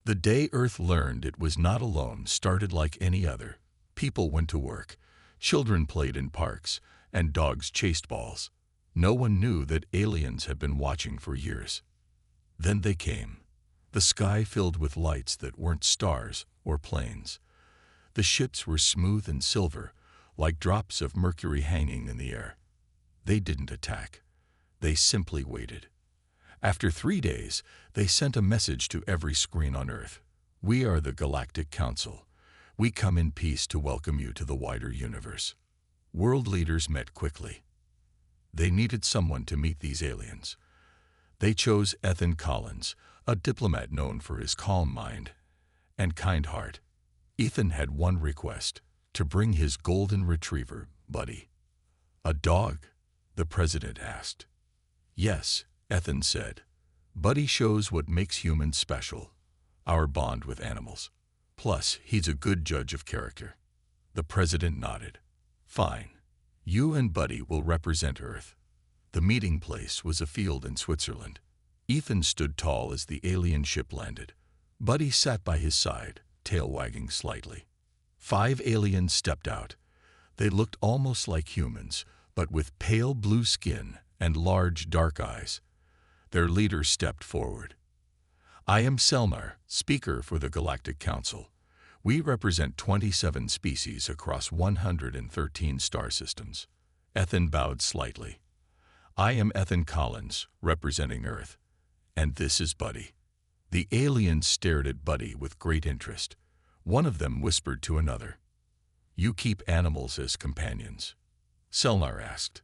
The day Earth learned it was not alone started like any other. People went to work, children played in parks, and dogs chased balls. No one knew that aliens had been watching for years. Then they came. The sky filled with lights that weren't stars or planes. The ships were smooth and silver, like drops of mercury hanging in the air. They didn't attack. They simply waited. After 3 days, they sent a message to every screen on Earth. We are the Galactic Council. We come in peace to welcome you to the wider universe. World leaders met quickly. They needed someone to meet these aliens. They chose Ethan Collins, a diplomat known for his calm mind and kind heart. Ethan had one request: to bring his golden retriever, Buddy. A dog? The president asked. Yes, Ethan said. Buddy shows what makes humans special, our bond with animals. Plus, he's a good judge of character. The president nodded. Fine. You and Buddy will represent Earth. The meeting place was a field in Switzerland. Ethan stood tall as the alien ship landed. Buddy sat by his side, tail wagging slightly. 5 aliens stepped out. They looked almost like humans, but with pale blue skin and large dark eyes. Their leader stepped forward. I am Selnar, speaker for the Galactic Council. We represent 27 species across 113 star systems. Ethan bowed slightly. I am Ethan Collins, representing Earth. And this is Buddy. The aliens stared at Buddy with great interest. One of them whispered to another. You keep animals as companions? Selnar asked.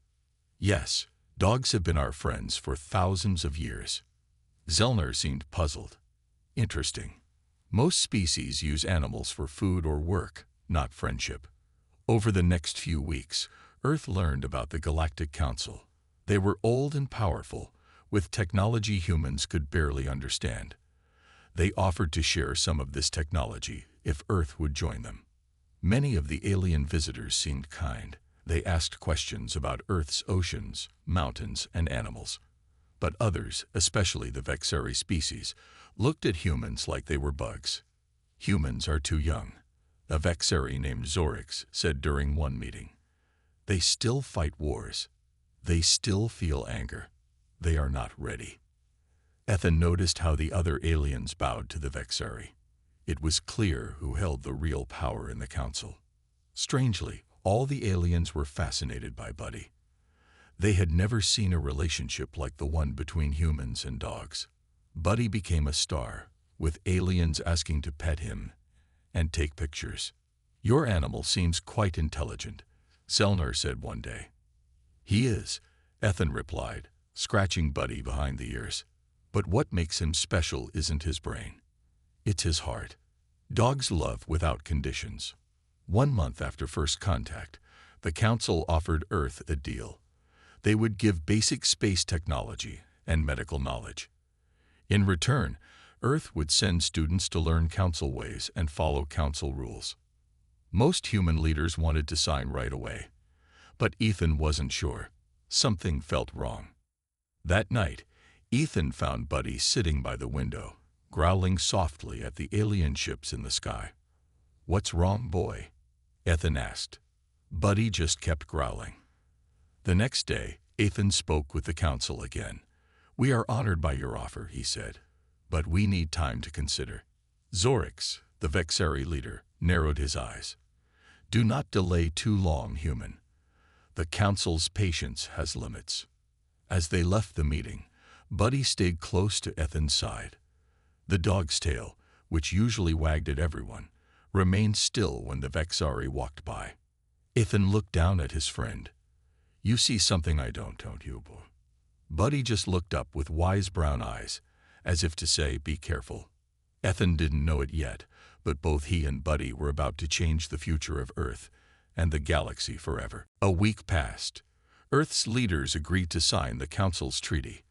Yes, dogs have been our friends for thousands of years. Selnar seemed puzzled. Interesting. Most species use animals for food or work, not friendship. Over the next few weeks, Earth learned about the Galactic Council. They were old and powerful, with technology humans could barely understand. They offered to share some of this technology if Earth would join them. Many of the alien visitors seemed kind. They asked questions about Earth's oceans, mountains, and animals. But others, especially the Vexari species, looked at humans like they were bugs. Humans are too young, a Vexari named Zorix said during one meeting. They still fight wars. They still feel anger. They are not ready. Ethan noticed how the other aliens bowed to the Vexari. It was clear who held the real power in the council. Strangely, all the aliens were fascinated by Buddy. They had never seen a relationship like the one between humans and dogs. Buddy became a star, with aliens asking to pet him and take pictures. Your animal seems quite intelligent, Selnar said one day. He is, Ethan replied, scratching Buddy behind the ears. But what makes him special isn't his brain. It's his heart. Dogs love without conditions. 1 month after first contact, the Council offered Earth a deal. They would give basic space technology and medical knowledge. In return, Earth would send students to learn Council ways and follow Council rules. Most human leaders wanted to sign right away. But Ethan wasn't sure. Something felt wrong. That night, Ethan found Buddy sitting by the window, growling softly at the alien ships in the sky. What's wrong, boy? Ethan asked. Buddy just kept growling. The next day, Ethan spoke with the council again. We are honored by your offer, he said, but we need time to consider. Zorix, the Vexari leader, narrowed his eyes. Do not delay too long, human. The council's patience has limits. As they left the meeting, Buddy stayed close to Ethan's side. The dog's tail, which usually wagged at everyone, remained still when the Vexari walked by. Ethan looked down at his friend. You see something I don't you, boy? Buddy just looked up with wise brown eyes, as if to say, be careful. Ethan didn't know it yet, but both he and Buddy were about to change the future of Earth and the galaxy forever. A week passed. Earth's leaders agreed to sign the Council's treaty.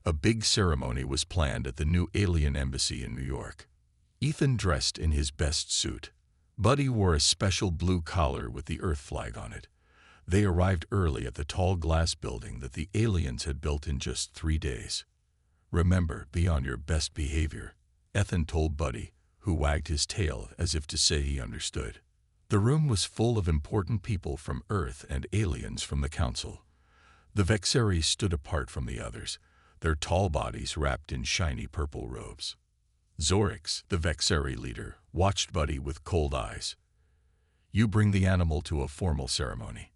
A big ceremony was planned at the new alien embassy in New York. Ethan dressed in his best suit. Buddy wore a special blue collar with the Earth flag on it. They arrived early at the tall glass building that the aliens had built in just 3 days. Remember, be on your best behavior, Ethan told Buddy, who wagged his tail as if to say he understood. The room was full of important people from Earth and aliens from the Council. The Vexeries stood apart from the others, their tall bodies wrapped in shiny purple robes. Zorix, the Vexeri leader, watched Buddy with cold eyes. "You bring the animal to a formal ceremony."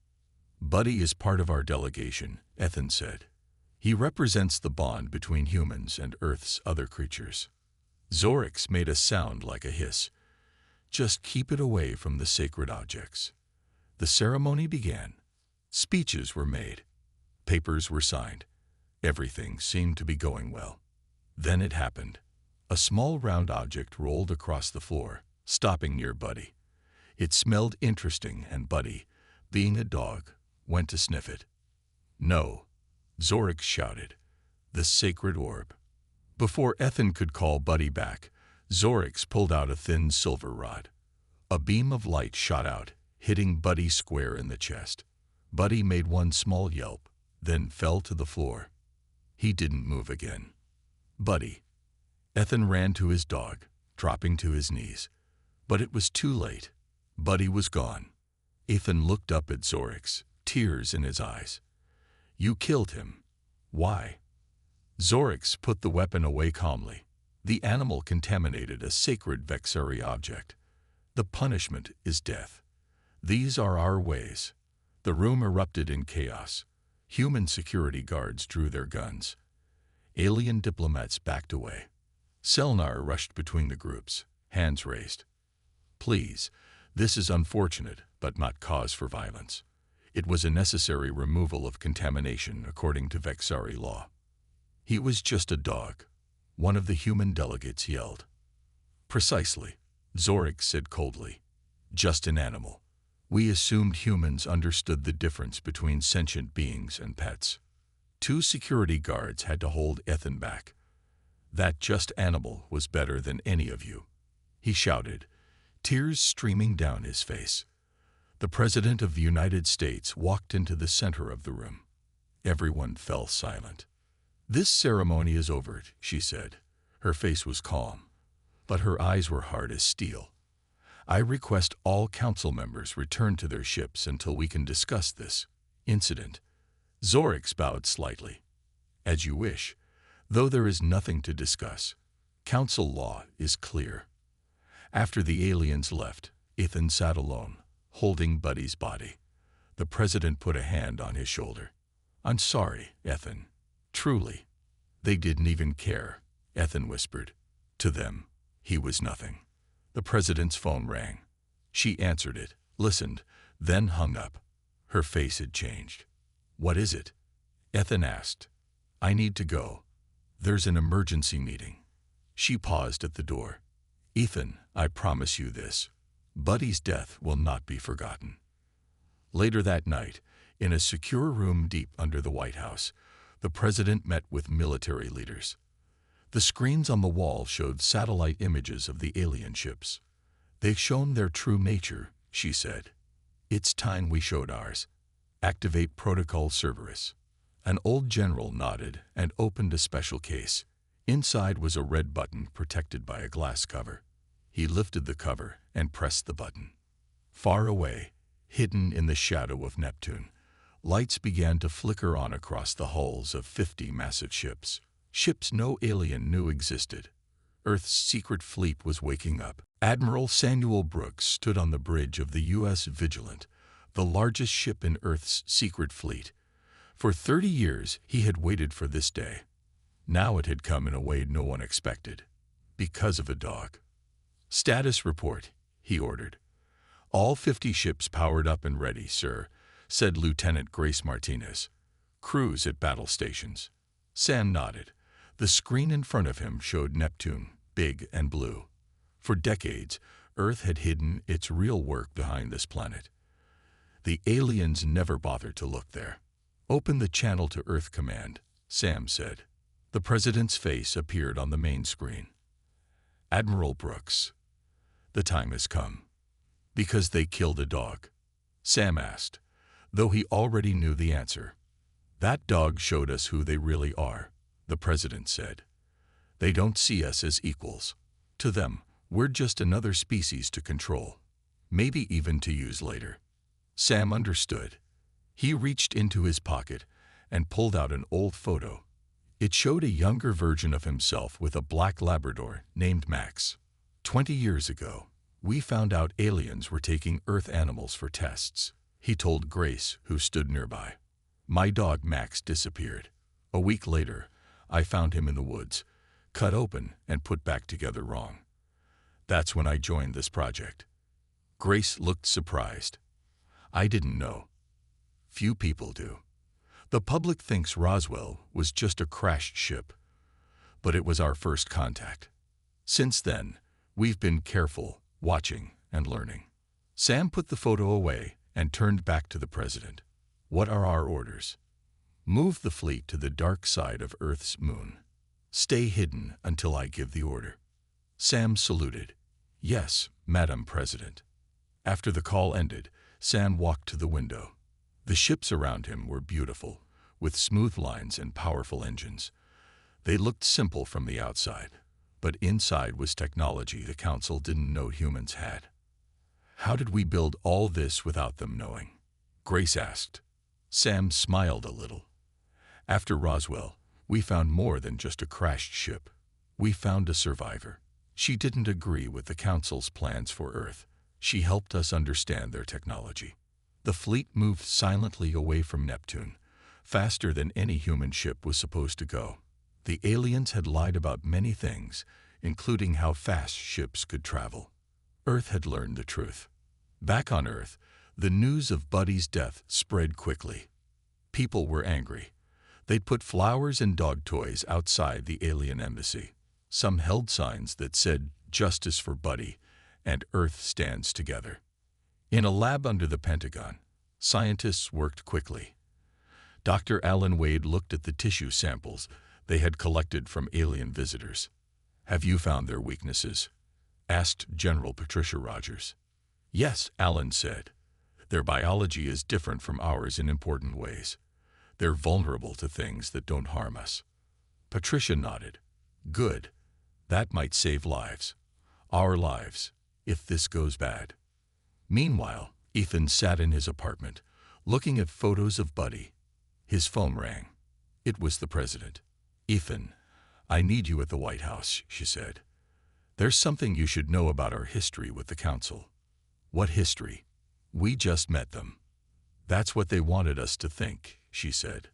"Buddy is part of our delegation," Ethan said. "He represents the bond between humans and Earth's other creatures." Zorix made a sound like a hiss. "Just keep it away from the sacred objects." The ceremony began. Speeches were made. Papers were signed. Everything seemed to be going well. Then it happened. A small round object rolled across the floor, stopping near Buddy. It smelled interesting, and Buddy, being a dog, went to sniff it. "No," Zorix shouted. "The sacred orb." Before Ethan could call Buddy back, Zorix pulled out a thin silver rod. A beam of light shot out, hitting Buddy square in the chest. Buddy made one small yelp, then fell to the floor. He didn't move again. "Buddy." Ethan ran to his dog, dropping to his knees. But it was too late. Buddy was gone. Ethan looked up at Zorix, tears in his eyes. "You killed him. Why?" Zorix put the weapon away calmly. "The animal contaminated a sacred Vexeri object. The punishment is death. These are our ways." The room erupted in chaos. Human security guards drew their guns. Alien diplomats backed away. Selnar rushed between the groups, hands raised. "Please, this is unfortunate, but not cause for violence. It was a necessary removal of contamination according to Vexari law." "He was just a dog," one of the human delegates yelled. "Precisely," Zorix said coldly. "Just an animal. We assumed humans understood the difference between sentient beings and pets." Two security guards had to hold Ethan back. "That just animal was better than any of you," he shouted, tears streaming down his face. The President of the United States walked into the center of the room. Everyone fell silent. "This ceremony is over," she said. Her face was calm, but her eyes were hard as steel. "I request all council members return to their ships until we can discuss this incident." Zorix bowed slightly. "As you wish, though there is nothing to discuss. Council law is clear." After the aliens left, Ethan sat alone, holding Buddy's body. The President put a hand on his shoulder. "I'm sorry, Ethan. Truly." "They didn't even care," Ethan whispered. "To them, he was nothing." The President's phone rang. She answered it, listened, then hung up. Her face had changed. "What is it?" Ethan asked. "I need to go. There's an emergency meeting." She paused at the door. "Ethan, I promise you this. Buddy's death will not be forgotten." Later that night, in a secure room deep under the White House, the President met with military leaders. The screens on the wall showed satellite images of the alien ships. "They've shown their true nature," she said. "It's time we showed ours. Activate Protocol Cerberus." An old general nodded and opened a special case. Inside was a red button protected by a glass cover. He lifted the cover and pressed the button. Far away, hidden in the shadow of Neptune, lights began to flicker on across the hulls of 50 massive ships. Ships no alien knew existed. Earth's secret fleet was waking up. Admiral Samuel Brooks stood on the bridge of the U.S. Vigilant, the largest ship in Earth's secret fleet. For 30 years, he had waited for this day. Now it had come in a way no one expected, because of a dog. "Status report," he ordered. "All 50 ships powered up and ready, sir," said Lieutenant Grace Martinez. "Crews at battle stations." Sam nodded. The screen in front of him showed Neptune, big and blue. For decades, Earth had hidden its real work behind this planet. The aliens never bothered to look there. "Open the channel to Earth Command," Sam said. The President's face appeared on the main screen. "Admiral Brooks, the time has come." "Because they killed a dog?" Sam asked, though he already knew the answer. "That dog showed us who they really are," the President said. "They don't see us as equals. To them, We're just another species to control, maybe even to use later. Sam understood. He reached into his pocket and pulled out an old photo. It showed a younger version of himself with a black Labrador named Max. 20 years ago, we found out aliens were taking Earth animals for tests, he told Grace, who stood nearby. My dog Max disappeared. A week later, I found him in the woods, cut open and put back together wrong. That's when I joined this project. Grace looked surprised. I didn't know. Few people do. The public thinks Roswell was just a crashed ship, but it was our first contact. Since then, we've been careful, watching, and learning. Sam put the photo away and turned back to the president. What are our orders? Move the fleet to the dark side of Earth's moon. Stay hidden until I give the order. Sam saluted. Yes, Madam President. After the call ended, Sam walked to the window. The ships around him were beautiful, with smooth lines and powerful engines. They looked simple from the outside, but inside was technology the Council didn't know humans had. How did we build all this without them knowing? Grace asked. Sam smiled a little. After Roswell, we found more than just a crashed ship. We found a survivor. She didn't agree with the Council's plans for Earth. She helped us understand their technology. The fleet moved silently away from Neptune, faster than any human ship was supposed to go. The aliens had lied about many things, including how fast ships could travel. Earth had learned the truth. Back on Earth, the news of Buddy's death spread quickly. People were angry. They'd put flowers and dog toys outside the alien embassy. Some held signs that said, "Justice for Buddy," and "Earth stands together." In a lab under the Pentagon, scientists worked quickly. Dr. Alan Wade looked at the tissue samples they had collected from alien visitors. "Have you found their weaknesses?" asked General Patricia Rogers. "Yes," Alan said. "Their biology is different from ours in important ways. They're vulnerable to things that don't harm us." Patricia nodded. "Good. That might save lives. Our lives, if this goes bad." Meanwhile, Ethan sat in his apartment, looking at photos of Buddy. His phone rang. It was the president. "Ethan, I need you at the White House," she said. "There's something you should know about our history with the Council." "What history?" "We just met them." "That's what they wanted us to think," she said.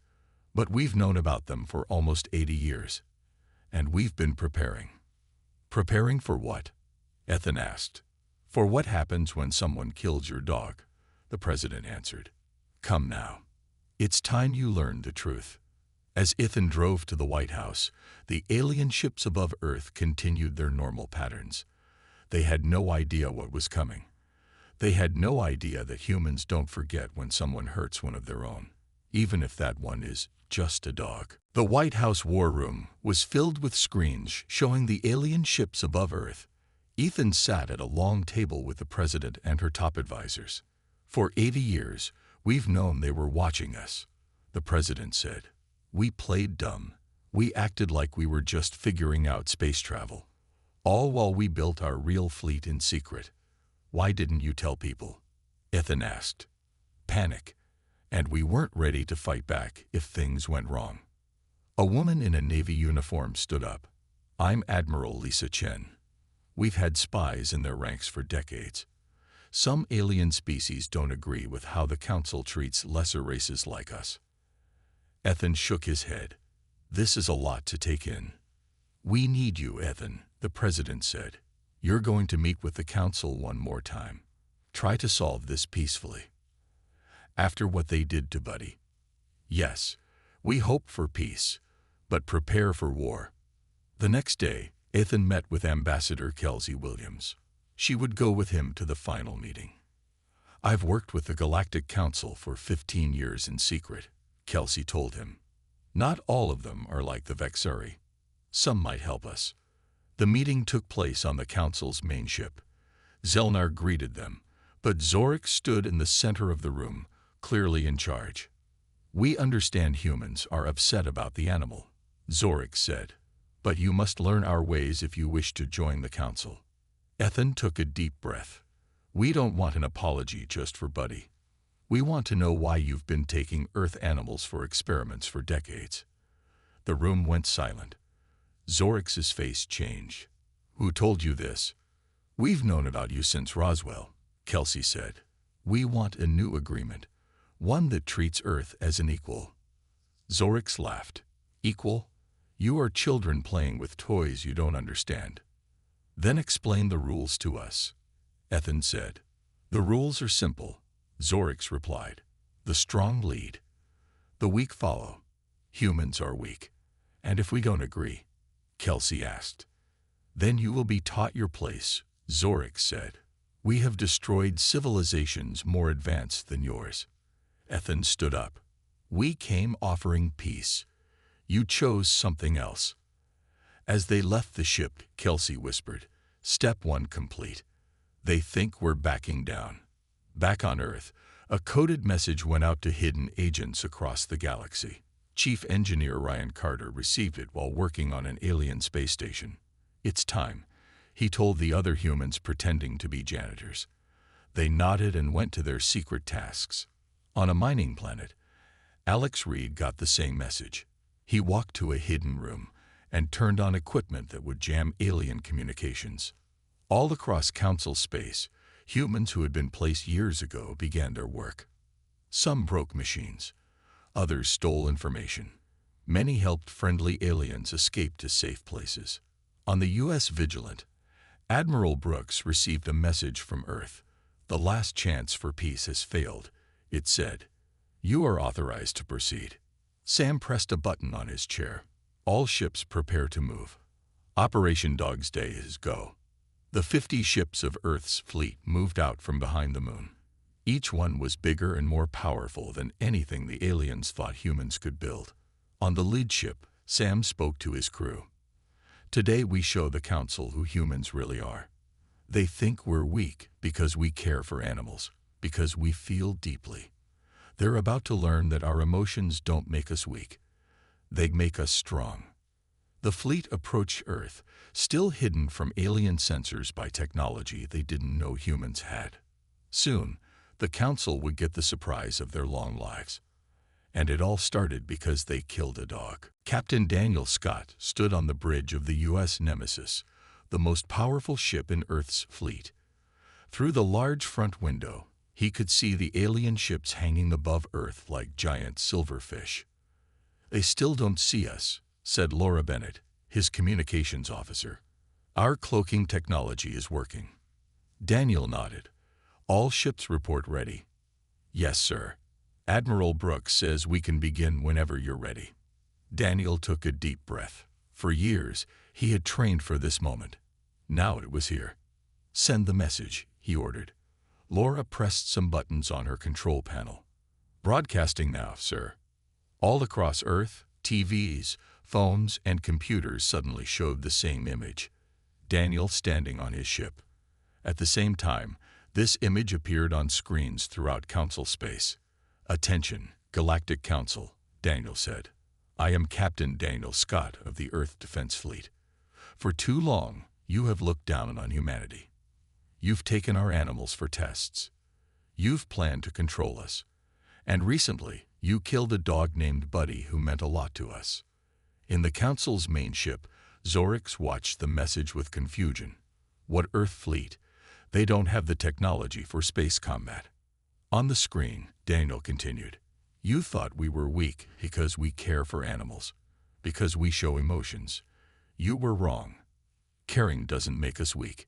"But we've known about them for almost 80 years. And we've been preparing." "Preparing for what?" Ethan asked. "For what happens when someone kills your dog," the president answered. "Come now. It's time you learned the truth." As Ethan drove to the White House, the alien ships above Earth continued their normal patterns. They had no idea what was coming. They had no idea that humans don't forget when someone hurts one of their own, even if that one is just a dog. The White House war room was filled with screens showing the alien ships above Earth. Ethan sat at a long table with the president and her top advisors. "For 80 years, we've known they were watching us," the president said. "We played dumb. We acted like we were just figuring out space travel. All while we built our real fleet in secret. Why didn't you tell people?" Ethan asked. "Panic. And we weren't ready to fight back if things went wrong." A woman in a Navy uniform stood up. "I'm Admiral Lisa Chen. We've had spies in their ranks for decades. Some alien species don't agree with how the Council treats lesser races like us." Ethan shook his head. "This is a lot to take in." "We need you, Ethan," the president said. "You're going to meet with the Council one more time. Try to solve this peacefully. After what they did to Buddy. Yes, we hope for peace, but prepare for war." The next day, Ethan met with Ambassador Kelsey Williams. She would go with him to the final meeting. "I've worked with the Galactic Council for 15 years in secret," Kelsey told him. "Not all of them are like the Vexari. Some might help us." The meeting took place on the Council's main ship. Zelnar greeted them, but Zorik stood in the center of the room, clearly in charge. "We understand humans are upset about the animal," Zorik said, "but you must learn our ways if you wish to join the Council." Ethan took a deep breath. We don't want an apology just for Buddy. We want to know why you've been taking Earth animals for experiments for decades. The room went silent. Zorix's face changed. Who told you this? We've known about you since Roswell, Kelsey said. We want a new agreement, one that treats Earth as an equal. Zorix laughed. Equal? You are children playing with toys you don't understand. Then explain the rules to us, Ethan said. The rules are simple, Zorix replied. The strong lead. The weak follow. Humans are weak. And if we don't agree, Kelsey asked. Then you will be taught your place, Zorix said. We have destroyed civilizations more advanced than yours. Ethan stood up. We came offering peace. You chose something else. As they left the ship, Kelsey whispered, Step 1 complete. They think we're backing down. Back on Earth, a coded message went out to hidden agents across the galaxy. Chief Engineer Ryan Carter received it while working on an alien space station. It's time, he told the other humans pretending to be janitors. They nodded and went to their secret tasks. On a mining planet, Alex Reed got the same message. He walked to a hidden room and turned on equipment that would jam alien communications. All across Council space, humans who had been placed years ago began their work. Some broke machines. Others stole information. Many helped friendly aliens escape to safe places. On the U.S. Vigilant, Admiral Brooks received a message from Earth. The last chance for peace has failed, it said. You are authorized to proceed. Sam pressed a button on his chair. All ships prepare to move. Operation Dog's Day is go. The 50 ships of Earth's fleet moved out from behind the moon. Each one was bigger and more powerful than anything the aliens thought humans could build. On the lead ship, Sam spoke to his crew. Today we show the Council who humans really are. They think we're weak because we care for animals, because we feel deeply. They're about to learn that our emotions don't make us weak. They make us strong. The fleet approached Earth, still hidden from alien sensors by technology they didn't know humans had. Soon, the Council would get the surprise of their long lives. And it all started because they killed a dog. Captain Daniel Scott stood on the bridge of the U.S. Nemesis, the most powerful ship in Earth's fleet. Through the large front window, he could see the alien ships hanging above Earth like giant silverfish. They still don't see us, said Laura Bennett, his communications officer. Our cloaking technology is working. Daniel nodded. All ships report ready. Yes, sir. Admiral Brooks says we can begin whenever you're ready. Daniel took a deep breath. For years, he had trained for this moment. Now it was here. Send the message, he ordered. Laura pressed some buttons on her control panel. Broadcasting now, sir. All across Earth, TVs, phones, and computers suddenly showed the same image. Daniel standing on his ship. At the same time, this image appeared on screens throughout Council space. Attention, Galactic Council, Daniel said. I am Captain Daniel Scott of the Earth Defense Fleet. For too long, you have looked down on humanity. You've taken our animals for tests. You've planned to control us. And recently, you killed a dog named Buddy who meant a lot to us. In the Council's main ship, Zorix watched the message with confusion. What Earth fleet? They don't have the technology for space combat. On the screen, Daniel continued. You thought we were weak because we care for animals, because we show emotions. You were wrong. Caring doesn't make us weak.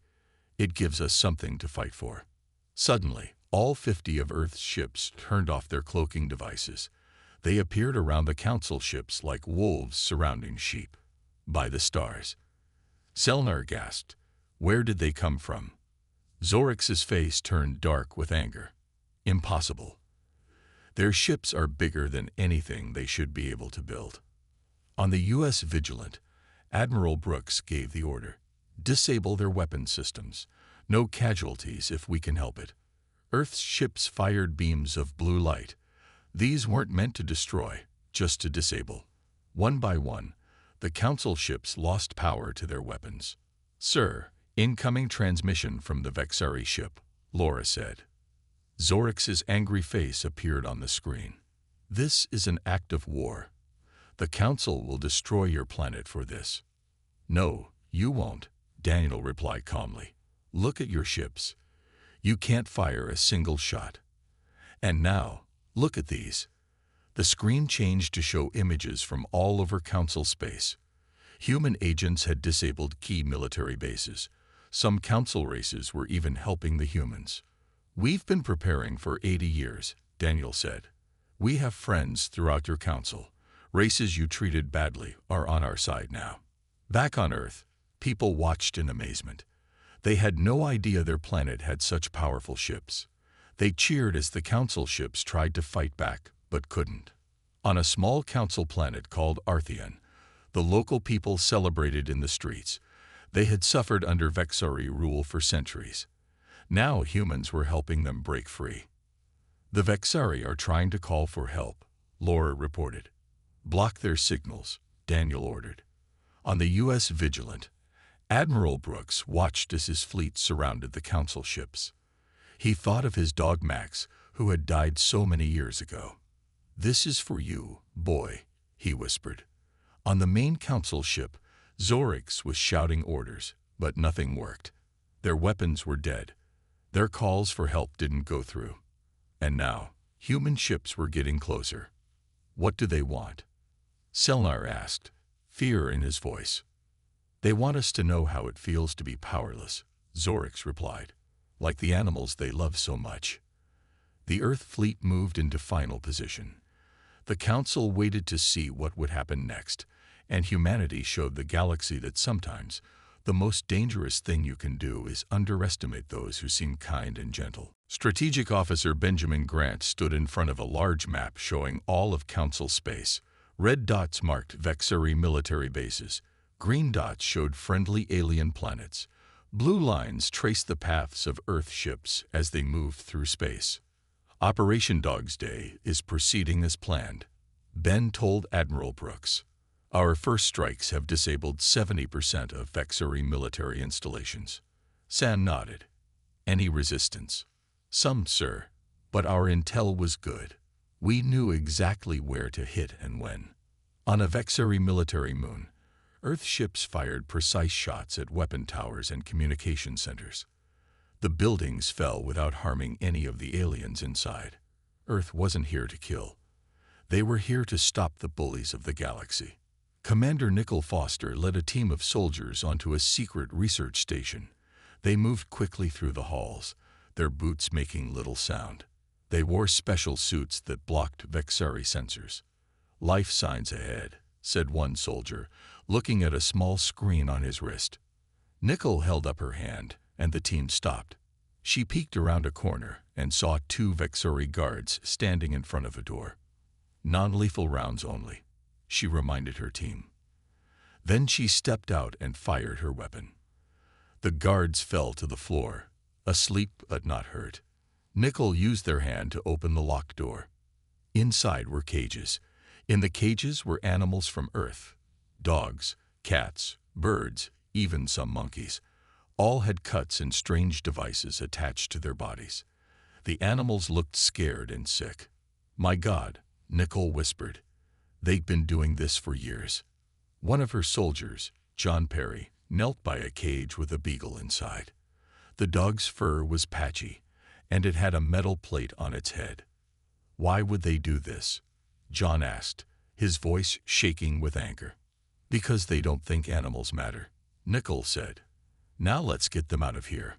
It gives us something to fight for. Suddenly, all 50 of Earth's ships turned off their cloaking devices. They appeared around the Council ships like wolves surrounding sheep. By the stars. Selnar gasped. Where did they come from? Zorix's face turned dark with anger. Impossible. Their ships are bigger than anything they should be able to build. On the U.S. Vigilant, Admiral Brooks gave the order. Disable their weapon systems. No casualties if we can help it. Earth's ships fired beams of blue light. These weren't meant to destroy, just to disable. One by one, the Council ships lost power to their weapons. Sir, Incoming transmission from the Vexari ship, Laura said. Zorix's angry face appeared on the screen. This is an act of war. The Council will destroy your planet for this. No, you won't, Daniel replied calmly. Look at your ships. You can't fire a single shot. And now, look at these. The screen changed to show images from all over Council space. Human agents had disabled key military bases. Some Council races were even helping the humans. We've been preparing for 80 years, Daniel said. We have friends throughout your Council. Races you treated badly are on our side now. Back on Earth, people watched in amazement. They had no idea their planet had such powerful ships. They cheered as the Council ships tried to fight back, but couldn't. On a small Council planet called Artheon, the local people celebrated in the streets. They had suffered under Vexari rule for centuries. Now humans were helping them break free. The Vexari are trying to call for help, Laura reported. Block their signals, Daniel ordered. On the U.S. Vigilant, Admiral Brooks watched as his fleet surrounded the Council ships. He thought of his dog Max, who had died so many years ago. This is for you, boy, he whispered. On the main Council ship, Zorix was shouting orders, but nothing worked. Their weapons were dead. Their calls for help didn't go through. And now, human ships were getting closer. What do they want? Selnar asked, fear in his voice. They want us to know how it feels to be powerless, Zorix replied, like the animals they love so much. The Earth fleet moved into final position. The Council waited to see what would happen next, and humanity showed the galaxy that sometimes the most dangerous thing you can do is underestimate those who seem kind and gentle. Strategic Officer Benjamin Grant stood in front of a large map showing all of Council space. Red dots marked Vexari military bases. Green dots showed friendly alien planets. Blue lines traced the paths of Earth ships as they moved through space. Operation Dog's Day is proceeding as planned, Ben told Admiral Brooks. Our first strikes have disabled 70% of Vexari military installations. San nodded. Any resistance? Some, sir. But our intel was good. We knew exactly where to hit and when. On a Vexari military moon, Earth ships fired precise shots at weapon towers and communication centers. The buildings fell without harming any of the aliens inside. Earth wasn't here to kill. They were here to stop the bullies of the galaxy. Commander Nickel Foster led a team of soldiers onto a secret research station. They moved quickly through the halls, their boots making little sound. They wore special suits that blocked Vexari sensors. Life signs ahead, said one soldier, looking at a small screen on his wrist. Nickel held up her hand, and the team stopped. She peeked around a corner and saw 2 Vexari guards standing in front of a door. Non-lethal rounds only, she reminded her team. Then she stepped out and fired her weapon. The guards fell to the floor, asleep but not hurt. Nickel used their hand to open the locked door. Inside were cages. In the cages were animals from Earth. Dogs, cats, birds, even some monkeys. All had cuts and strange devices attached to their bodies. The animals looked scared and sick. My God, Nickel whispered. They'd been doing this for years. One of her soldiers, John Perry, knelt by a cage with a beagle inside. The dog's fur was patchy, and it had a metal plate on its head. Why would they do this? John asked, his voice shaking with anger. Because they don't think animals matter, Nickel said. Now let's get them out of here.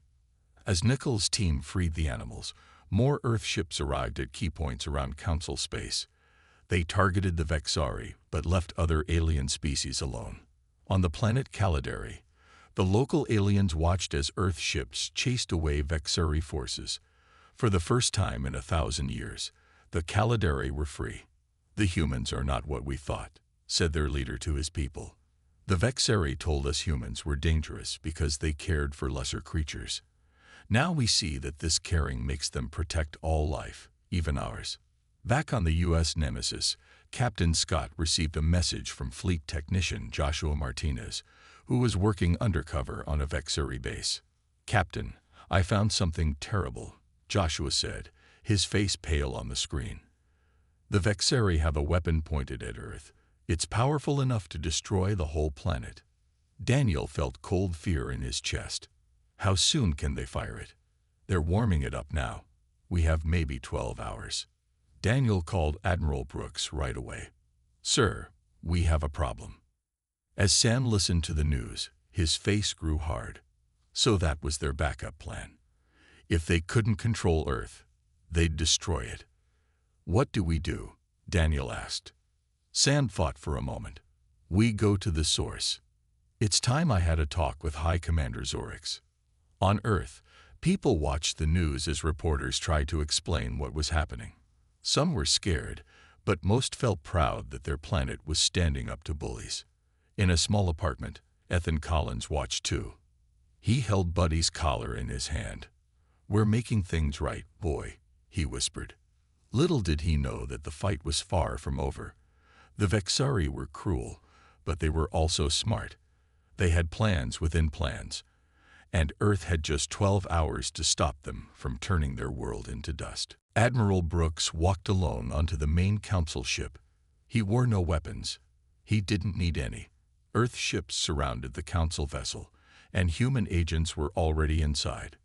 As Nickel's team freed the animals, more Earth ships arrived at key points around Council space. They targeted the Vexari, but left other alien species alone. On the planet Caladari, the local aliens watched as Earth ships chased away Vexari forces. For the first time in 1,000 years, the Caladari were free. The humans are not what we thought, said their leader to his people. The Vexari told us humans were dangerous because they cared for lesser creatures. Now we see that this caring makes them protect all life, even ours. Back on the U.S. Nemesis, Captain Scott received a message from fleet technician Joshua Martinez, who was working undercover on a Vexuri base. "Captain, I found something terrible," Joshua said, his face pale on the screen. "The Vexuri have a weapon pointed at Earth. It's powerful enough to destroy the whole planet." Daniel felt cold fear in his chest. "How soon can they fire it?" "They're warming it up now. We have maybe 12 hours. Daniel called Admiral Brooks right away. "Sir, we have a problem." As Sam listened to the news, his face grew hard. So that was their backup plan. If they couldn't control Earth, they'd destroy it. "What do we do?" Daniel asked. Sam thought for a moment. "We go to the source." It's time I had a talk with High Commander Zorix. On Earth, people watched the news as reporters tried to explain what was happening. Some were scared, but most felt proud that their planet was standing up to bullies. In a small apartment, Ethan Collins watched too. He held Buddy's collar in his hand. "We're making things right, boy," he whispered. Little did he know that the fight was far from over. The Vexari were cruel, but they were also smart. They had plans within plans, and Earth had just 12 hours to stop them from turning their world into dust. Admiral Brooks walked alone onto the main council ship. He wore no weapons. He didn't need any. Earth ships surrounded the council vessel, and human agents were already inside.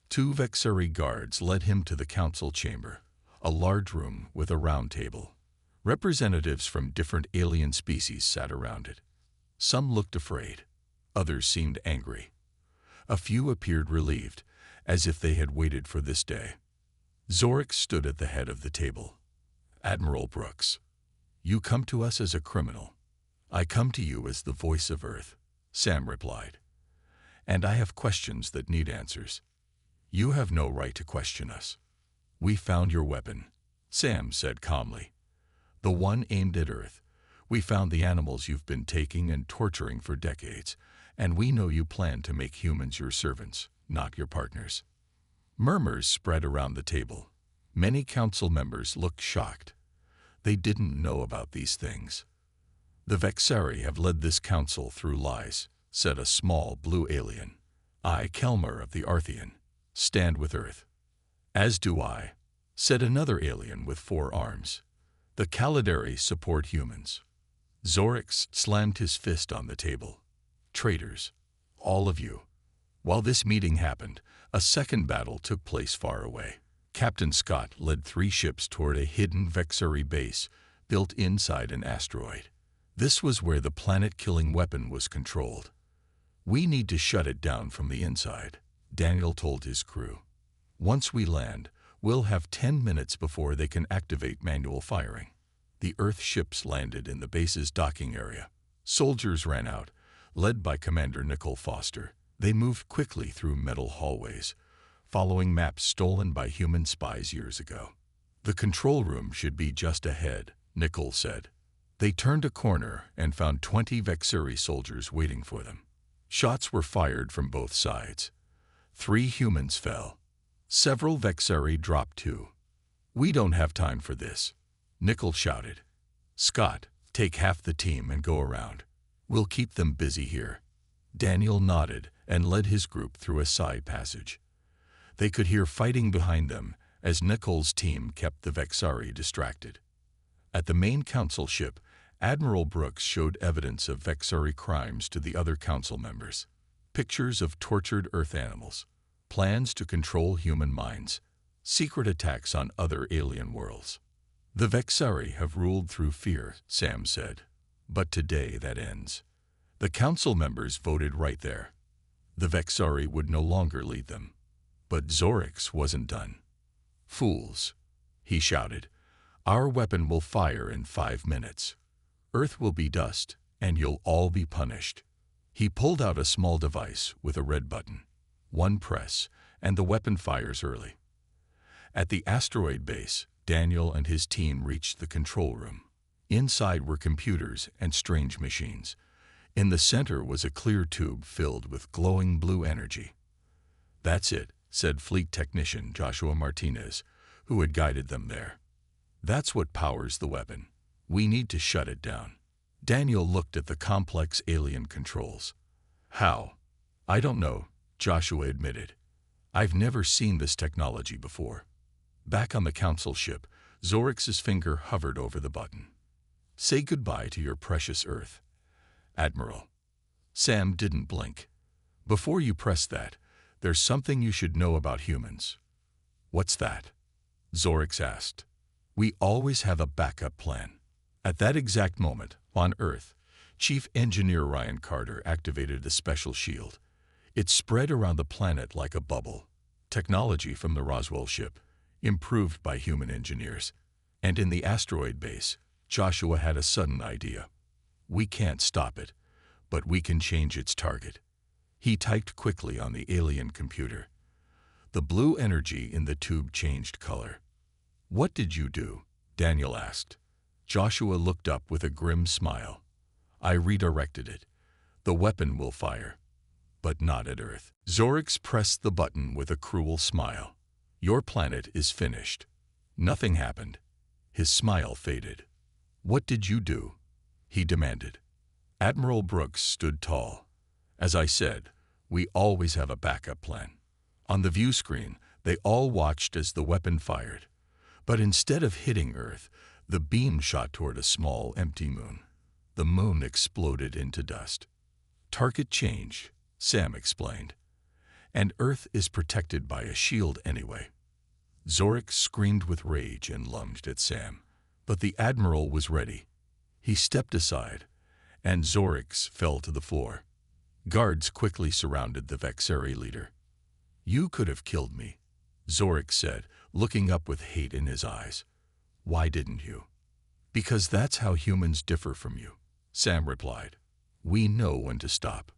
2 Vexari guards led him to the council chamber, a large room with a round table. Representatives from different alien species sat around it. Some looked afraid. Others seemed angry. A few appeared relieved, as if they had waited for this day. Zorix stood at the head of the table. "Admiral Brooks, you come to us as a criminal. I come to you as the voice of Earth," Sam replied. "And I have questions that need answers." "You have no right to question us." "We found your weapon," Sam said calmly. "The one aimed at Earth. We found the animals you've been taking and torturing for decades, and we know you plan to make humans your servants, not your partners." Murmurs spread around the table. Many council members looked shocked. They didn't know about these things. "The Vexari have led this council through lies," said a small blue alien. "I, Kelmer of the Arthean, stand with Earth." "As do I," said another alien with 4 arms. "The Kalidari support humans." Zorix slammed his fist on the table. "Traitors, all of you." While this meeting happened, a second battle took place far away. Captain Scott led 3 ships toward a hidden Vexari base built inside an asteroid. This was where the planet-killing weapon was controlled. "We need to shut it down from the inside," Daniel told his crew. "Once we land, we'll have 10 minutes before they can activate manual firing." The Earth ships landed in the base's docking area. Soldiers ran out, led by Commander Nicole Foster. They moved quickly through metal hallways, following maps stolen by human spies years ago. "The control room should be just ahead," Nicole said. They turned a corner and found 20 Vexuri soldiers waiting for them. Shots were fired from both sides. 3 humans fell. Several Vexari dropped too. "We don't have time for this," Nicole shouted. "Scott, take half the team and go around. We'll keep them busy here." Daniel nodded and led his group through a side passage. They could hear fighting behind them as Nicole's team kept the Vexari distracted. At the main council ship, Admiral Brooks showed evidence of Vexari crimes to the other council members. Pictures of tortured Earth animals, plans to control human minds, secret attacks on other alien worlds. "The Vexari have ruled through fear," Sam said. "But today that ends." The council members voted right there. The Vexari would no longer lead them. But Zorix wasn't done. "Fools," he shouted. "Our weapon will fire in 5 minutes. Earth will be dust, and you'll all be punished." He pulled out a small device with a red button. One press, and the weapon fires early. At the asteroid base, Daniel and his team reached the control room. Inside were computers and strange machines. In the center was a clear tube filled with glowing blue energy. "That's it," said fleet technician Joshua Martinez, who had guided them there. "That's what powers the weapon. We need to shut it down." Daniel looked at the complex alien controls. How? I don't know, Joshua admitted. I've never seen this technology before. Back on the council ship, Zorix's finger hovered over the button. Say goodbye to your precious Earth, Admiral. Sam didn't blink. Before you press that, there's something you should know about humans. What's that? Zorix asked. We always have a backup plan. At that exact moment, on Earth, Chief Engineer Ryan Carter activated a special shield. It spread around the planet like a bubble. Technology from the Roswell ship, improved by human engineers. And in the asteroid base, Joshua had a sudden idea. We can't stop it, but we can change its target. He typed quickly on the alien computer. The blue energy in the tube changed color. What did you do? Daniel asked. Joshua looked up with a grim smile. I redirected it. The weapon will fire, but not at Earth. Zorix pressed the button with a cruel smile. Your planet is finished. Nothing happened. His smile faded. What did you do? He demanded. Admiral Brooks stood tall. As I said, we always have a backup plan. On the view screen, they all watched as the weapon fired. But instead of hitting Earth, the beam shot toward a small, empty moon. The moon exploded into dust. Target change, Sam explained. And Earth is protected by a shield anyway. Zorix screamed with rage and lunged at Sam. But the Admiral was ready. He stepped aside, and Zorix fell to the floor. Guards quickly surrounded the Vexeri leader. You could have killed me, Zorix said, looking up with hate in his eyes. Why didn't you? Because that's how humans differ from you, Sam replied. We know when to stop.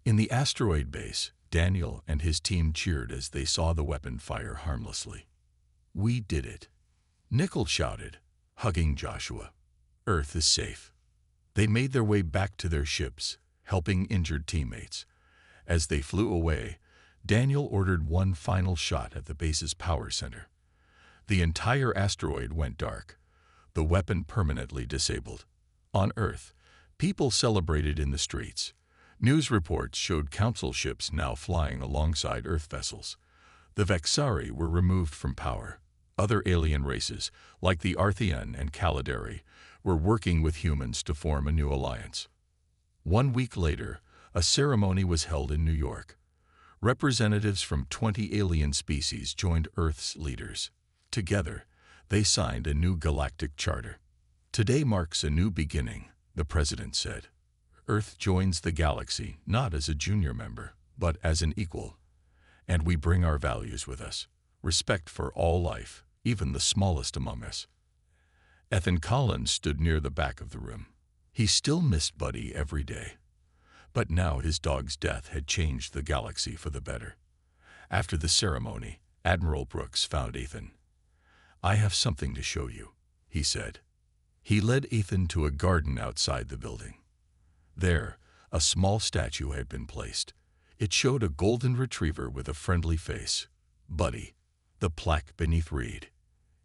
In the asteroid base, Daniel and his team cheered as they saw the weapon fire harmlessly. We did it, Nickel shouted, hugging Joshua. Earth is safe. They made their way back to their ships, helping injured teammates. As they flew away, Daniel ordered one final shot at the base's power center. The entire asteroid went dark, the weapon permanently disabled. On Earth, people celebrated in the streets. News reports showed council ships now flying alongside Earth vessels. The Vexari were removed from power. Other alien races, like the Arthean and Calidari, were working with humans to form a new alliance. 1 week later, a ceremony was held in New York. Representatives from 20 alien species joined Earth's leaders. Together, they signed a new galactic charter. Today marks a new beginning, the president said. Earth joins the galaxy not as a junior member, but as an equal. And we bring our values with us. Respect for all life, even the smallest among us. Ethan Collins stood near the back of the room. He still missed Buddy every day. But now his dog's death had changed the galaxy for the better. After the ceremony, Admiral Brooks found Ethan. I have something to show you, he said. He led Ethan to a garden outside the building. There, a small statue had been placed. It showed a golden retriever with a friendly face. Buddy, the plaque beneath read,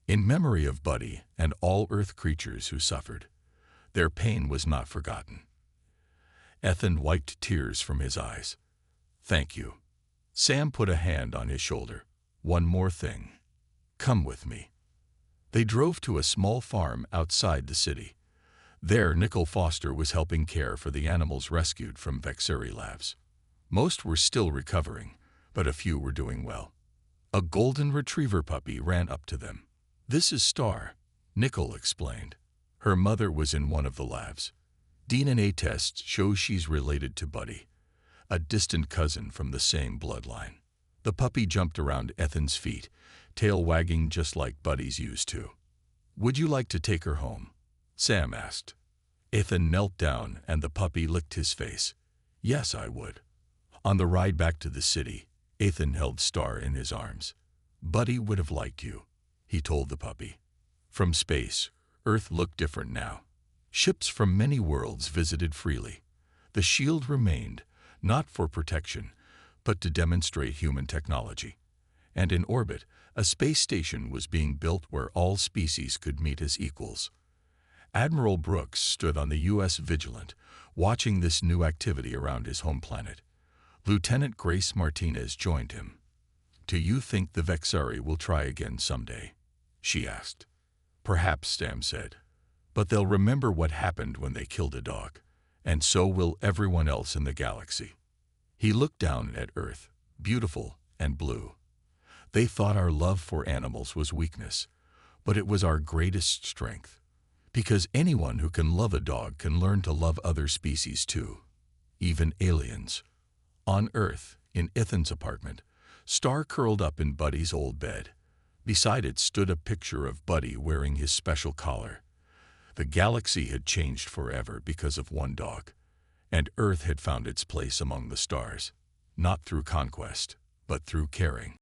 in memory of Buddy and all Earth creatures who suffered. Their pain was not forgotten. Ethan wiped tears from his eyes. Thank you. Sam put a hand on his shoulder. One more thing. Come with me. They drove to a small farm outside the city. There, Nickel Foster was helping care for the animals rescued from Vexeri labs. Most were still recovering, but a few were doing well. A golden retriever puppy ran up to them. This is Star, Nickel explained. Her mother was in one of the labs. DNA tests show she's related to Buddy, a distant cousin from the same bloodline. The puppy jumped around Ethan's feet, tail wagging just like Buddy's used to. Would you like to take her home? Sam asked. Ethan knelt down and the puppy licked his face. Yes, I would. On the ride back to the city, Ethan held Star in his arms. Buddy would have liked you, he told the puppy. From space, Earth looked different now. Ships from many worlds visited freely. The shield remained, not for protection, but to demonstrate human technology. And in orbit, a space station was being built where all species could meet as equals. Admiral Brooks stood on the U.S. Vigilant, watching this new activity around his home planet. Lieutenant Grace Martinez joined him. "Do you think the Vexari will try again someday?" she asked. "Perhaps," Sam said. "But they'll remember what happened when they killed a dog, and so will everyone else in the galaxy." He looked down at Earth, beautiful and blue. "They thought our love for animals was weakness, but it was our greatest strength. Because anyone who can love a dog can learn to love other species too, even aliens." On Earth, in Ethan's apartment, Star curled up in Buddy's old bed. Beside it stood a picture of Buddy wearing his special collar. The galaxy had changed forever because of one dog, and Earth had found its place among the stars, not through conquest, but through caring.